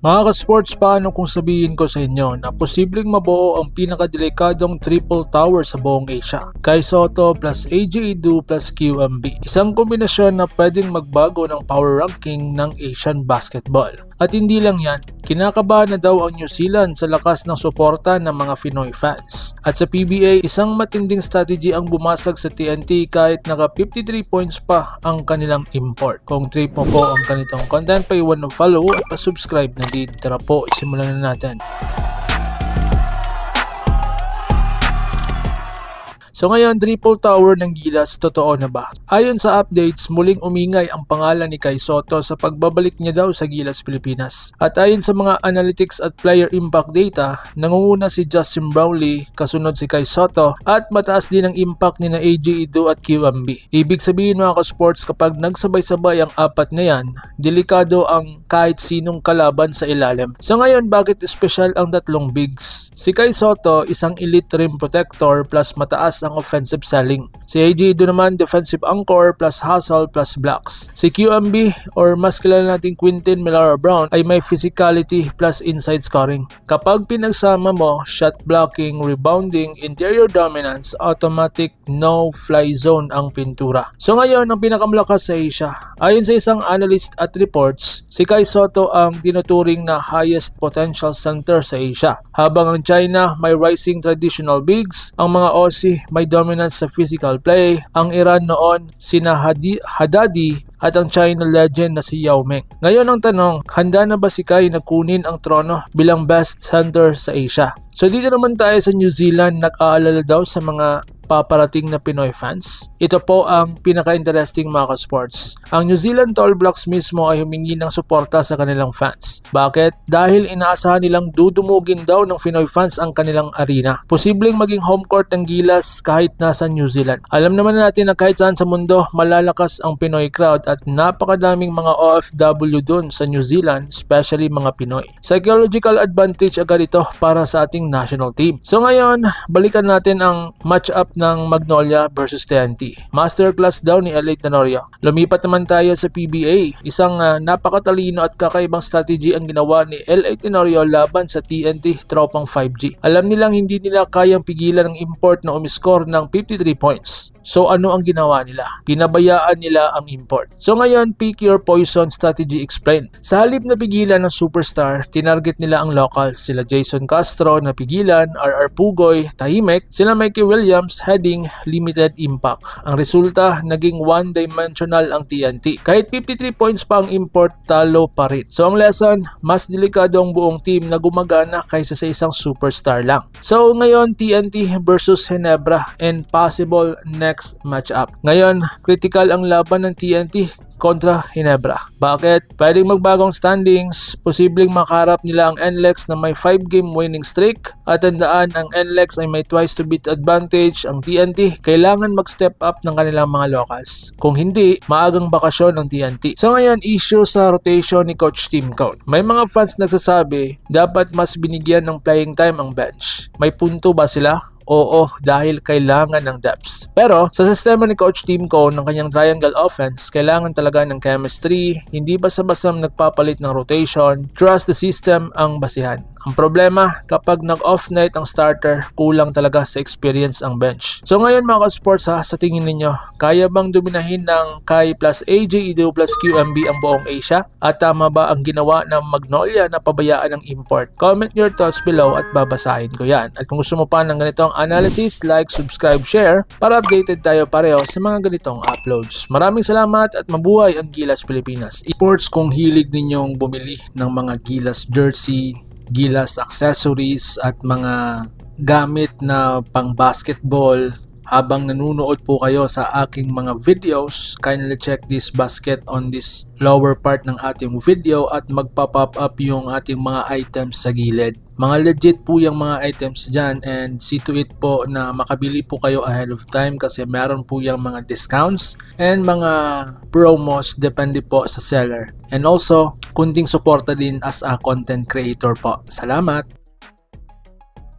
Mga ka-sports, paano kung sabihin ko sa inyo na posibleng mabuo ang pinakadelikadong triple tower sa buong Asia? Kai Sotto plus AJ Edu plus QMB. Isang kombinasyon na pwedeng magbago ng power ranking ng Asian basketball. At hindi lang yan, kinakabahan na daw ang New Zealand sa lakas ng suporta ng mga Pinoy fans. At sa PBA, isang matinding strategy ang bumasag sa TNT kahit naka 53 points pa ang kanilang import. Kung trip mo po ang ganitong content, paiwan ng follow at pa-subscribe na din. Tara po, simulan na natin. So ngayon, triple tower ng Gilas, totoo na ba? Ayon sa updates, muling umingay ang pangalan ni Kai Sotto sa pagbabalik niya daw sa Gilas, Pilipinas. At ayon sa mga analytics at player impact data, nangunguna si Justin Brownlee, kasunod si Kai Sotto, at mataas din ang impact ni na AJ Edu at QMB. Ibig sabihin mga ka-sports, kapag nagsabay-sabay ang apat na yan, delikado ang kahit sinong kalaban sa ilalim. So ngayon, bakit special ang tatlong bigs? Si Kai Sotto, isang elite rim protector plus mataas ang offensive selling. Si AJ Edu naman, defensive anchor plus hustle plus blocks. Si QMB, or mas kilala nating Quinton Melara-Brown, ay may physicality plus inside scoring. Kapag pinagsama mo, shot blocking, rebounding, interior dominance, automatic no-fly zone ang pintura. So ngayon, ang pinakamalakas sa Asia. Ayon sa isang analyst at reports, si Kai Sotto ang tinuturing na highest potential center sa Asia. Habang ang China may rising traditional bigs, ang mga Aussie may dominance sa physical play, ang Iran noon sina Haddadi at ang China legend na si Yao Ming. Ngayon ang tanong, handa na ba si Kai na kunin ang trono bilang best center sa Asia? So dito naman tayo sa New Zealand, nag-aalala daw sa mga paparating na Pinoy fans. Ito po ang pinaka-interesting mga ka-sports. Ang New Zealand Tall Blacks mismo ay humingi ng suporta sa kanilang fans. Bakit? Dahil inaasahan nilang dudumugin daw ng Pinoy fans ang kanilang arena. Posibleng maging home court ng Gilas kahit nasa New Zealand. Alam naman natin na kahit saan sa mundo, malalakas ang Pinoy crowd at napakadaming mga OFW dun sa New Zealand, especially mga Pinoy. Psychological advantage agad ito para sa ating national team. So ngayon, balikan natin ang match-up ng Magnolia versus TNT. Masterclass daw ni LA Tenorio. Lumipat naman tayo sa PBA. Isang napakatalino at kakaibang strategy ang ginawa ni LA Tenorio laban sa TNT tropang 5G. Alam nilang hindi nila kayang pigilan ng import na umiscore ng 53 points. So ano ang ginawa nila? Pinabayaan nila ang import. So ngayon, pick your poison strategy explained. Sa halip na pigilan ng superstar, tinarget nila ang locals. Sila Jason Castro na pigilan, RR Pugoy, tahimik. Sila Mikey Williams, heading, limited impact. Ang resulta, naging one-dimensional ang TNT. Kahit 53 points pa ang import, talo pa rin. So ang lesson, mas delikado ang buong team na gumagana kaysa sa isang superstar lang. So ngayon, TNT versus Ginebra and possible next matchup. Ngayon, critical ang laban ng TNT kontra Ginebra. Bakit? Pwedeng magbagong standings, posibleng makaharap nila ang NLEX na may 5-game winning streak, at tandaan ang NLEX ay may twice to beat advantage. Ang TNT, kailangan mag-step up ng kanilang mga locals. Kung hindi, maagang bakasyon ng TNT. So ngayon, issue sa rotation ni Coach Tim Cone. May mga fans nagsasabi, dapat mas binigyan ng playing time ang bench. May punto ba sila? Oo, dahil kailangan ng depths. Pero sa sistema ni Coach Tim Cone ng kanyang triangle offense, kailangan talaga ng chemistry, hindi basta-basta nagpapalit ng rotation. Trust the system ang basihan. Ang problema, kapag nag-off night ang starter, kulang talaga sa experience ang bench. So ngayon mga ka-sports, sa tingin ninyo, kaya bang dominahin ng Kai plus AJ Edu plus QMB ang buong Asia? At tama ba ang ginawa ng Magnolia na pabayaan ng import? Comment your thoughts below at babasahin ko yan. At kung gusto mo pa ng ganitong analysis, like, subscribe, share para updated tayo pareho sa mga ganitong uploads. Maraming salamat at mabuhay ang Gilas Pilipinas. Sports, kung hilig ninyong bumili ng mga Gilas jersey, Gilas accessories at mga gamit na pang basketball, habang nanonood po kayo sa aking mga videos, kindly check this basket on this lower part ng ating video at magpa-pop up yung ating mga items sa gilid. Mga legit po yung mga items dyan, and see to it po na makabili po kayo ahead of time kasi meron po yung mga discounts and mga promos depende po sa seller. And also, kunting suporta din as a content creator po. Salamat!